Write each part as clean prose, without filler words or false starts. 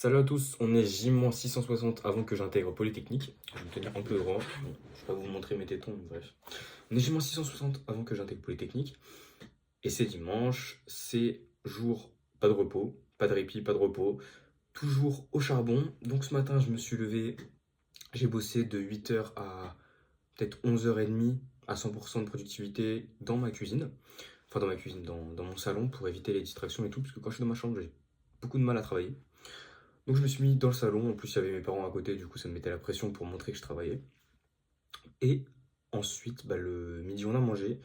Salut à tous, on est J-660 avant que j'intègre Polytechnique. Je vais me tenir un peu droit. Bon, je vais pas vous montrer mes tétons, mais bref. On est J-660 avant que j'intègre Polytechnique. Et c'est dimanche, c'est jour, pas de repos, pas de répit, pas de repos. Toujours au charbon. Donc ce matin, je me suis levé, j'ai bossé de 8h à peut-être 11h30 à 100% de productivité dans ma cuisine. Enfin, dans ma cuisine, dans mon salon pour éviter les distractions et tout, parce que quand je suis dans ma chambre, j'ai beaucoup de mal à travailler. Donc je me suis mis dans le salon, en plus il y avait mes parents à côté, du coup ça me mettait la pression pour montrer que je travaillais. Et ensuite, le midi on a mangé,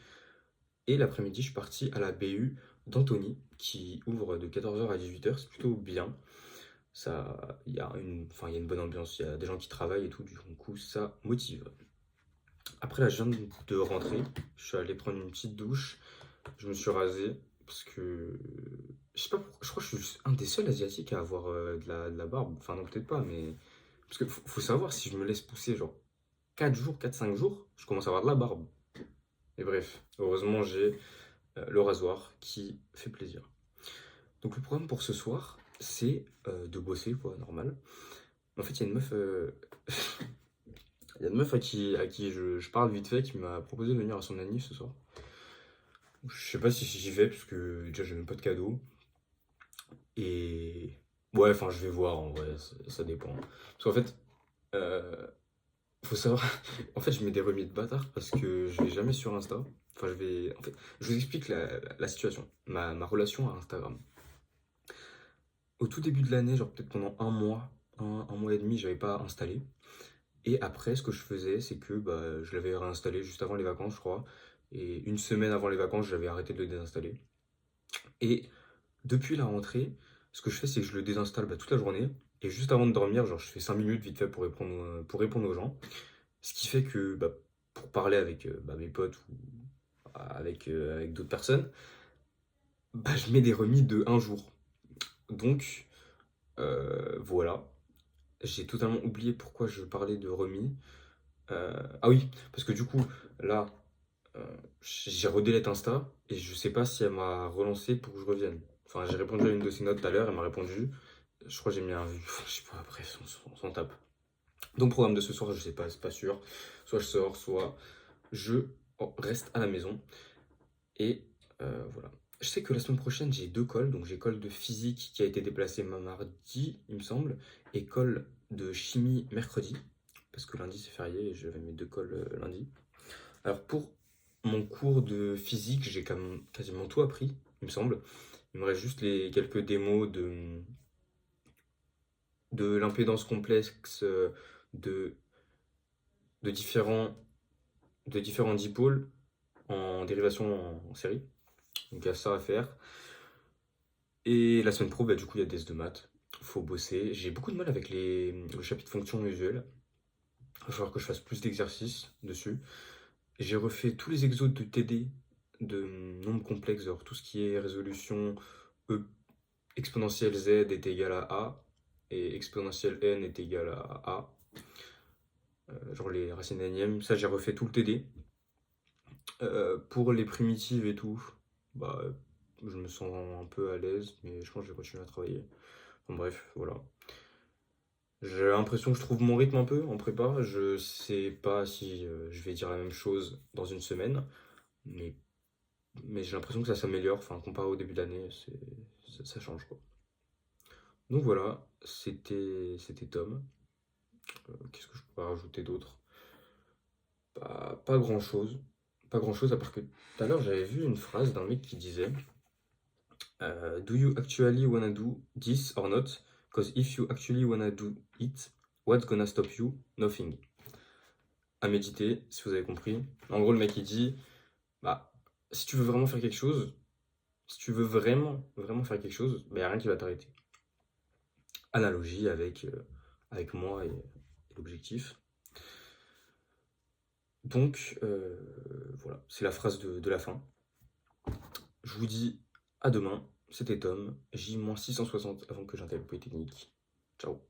et l'après-midi je suis parti à la BU d'Antony, qui ouvre de 14h à 18h, c'est plutôt bien. Ça, il y a une bonne ambiance, il y a des gens qui travaillent et tout, du coup ça motive. Après là je viens de rentrer, je suis allé prendre une petite douche, je me suis rasé, parce que je sais pas pourquoi, je crois que je suis un des seuls asiatiques à avoir de la barbe, enfin non peut-être pas, mais parce que faut savoir, si je me laisse pousser genre 4 jours, 4 5 jours, je commence à avoir de la barbe. Et bref, heureusement j'ai le rasoir qui fait plaisir. Donc le programme pour ce soir, c'est de bosser, quoi, normal. En fait, il y a une meuf, il y a une meuf à qui je parle vite fait, qui m'a proposé de venir à son anniv ce soir. Je sais pas si j'y vais, parce que déjà j'ai même pas de cadeau. Et ouais, enfin je vais voir, en vrai, ça dépend. Parce qu'en fait, euh, faut savoir, en fait, je mets des remis de bâtard parce que je vais jamais sur Insta. Enfin, en fait, je vous explique la situation, ma relation à Instagram. Au tout début de l'année, genre peut-être pendant un mois, un mois et demi, j'avais pas installé. Et après, ce que je faisais, c'est que je l'avais réinstallé juste avant les vacances, je crois. Et une semaine avant les vacances, j'avais arrêté de le désinstaller. Et depuis la rentrée, ce que je fais, c'est que je le désinstalle toute la journée. Et juste avant de dormir, genre, je fais 5 minutes vite fait pour répondre aux gens. Ce qui fait que pour parler avec mes potes ou avec d'autres personnes, je mets des remis de un jour. Donc voilà, j'ai totalement oublié pourquoi je parlais de remis. Ah oui, parce que du coup, là, euh, j'ai redélete Insta et je sais pas si elle m'a relancé pour que je revienne. Enfin, j'ai répondu à une de ses notes tout à l'heure, elle m'a répondu. Je crois que j'ai mis un vu. Je sais pas, bref, on s'en tape. Donc, programme de ce soir, je sais pas, c'est pas sûr. Soit je sors, soit je reste à la maison. Et voilà. Je sais que la semaine prochaine, j'ai deux cols. Donc, j'ai colle de physique qui a été déplacé mardi, il me semble, et colle de chimie mercredi. Parce que lundi, c'est férié et j'avais mes deux cols lundi. Alors, pour mon cours de physique, j'ai quasiment tout appris, il me semble. Il me reste juste les quelques démos de l'impédance complexe de, de différents, de différents dipôles en dérivation en série. Donc, il y a ça à faire. Et la semaine pro, du coup, il y a des de maths. Faut bosser. J'ai beaucoup de mal avec le chapitre fonction usuelle. Il va falloir que je fasse plus d'exercices dessus. J'ai refait tous les exos de TD de nombres complexes, alors tout ce qui est résolution E exponentielle Z est égal à A et exponentielle N est égal à A. Genre les racines énièmes. Ça, j'ai refait tout le TD. Pour les primitives et tout, bah, je me sens un peu à l'aise, mais je pense que je vais continuer à travailler. Bon, bref, voilà. J'ai l'impression que je trouve mon rythme un peu en prépa. Je sais pas si je vais dire la même chose dans une semaine, mais, mais j'ai l'impression que ça s'améliore. Enfin, comparé au début de l'année, ça change quoi. Donc voilà, c'était Tom. Qu'est-ce que je pourrais rajouter d'autre? Pas grand chose. Pas grand chose, à part que tout à l'heure j'avais vu une phrase d'un mec qui disait Do you actually wanna do this or not? Because if you actually wanna do it, what's gonna stop you? Nothing. À méditer, si vous avez compris. En gros, le mec il dit bah, si tu veux vraiment faire quelque chose, si tu veux vraiment, vraiment faire quelque chose, il n'y a rien qui va t'arrêter. Analogie avec moi et l'objectif. Donc, voilà, c'est la phrase de la fin. Je vous dis à demain. C'était Tom, J-660 avant que j'intègre Polytechnique. Ciao.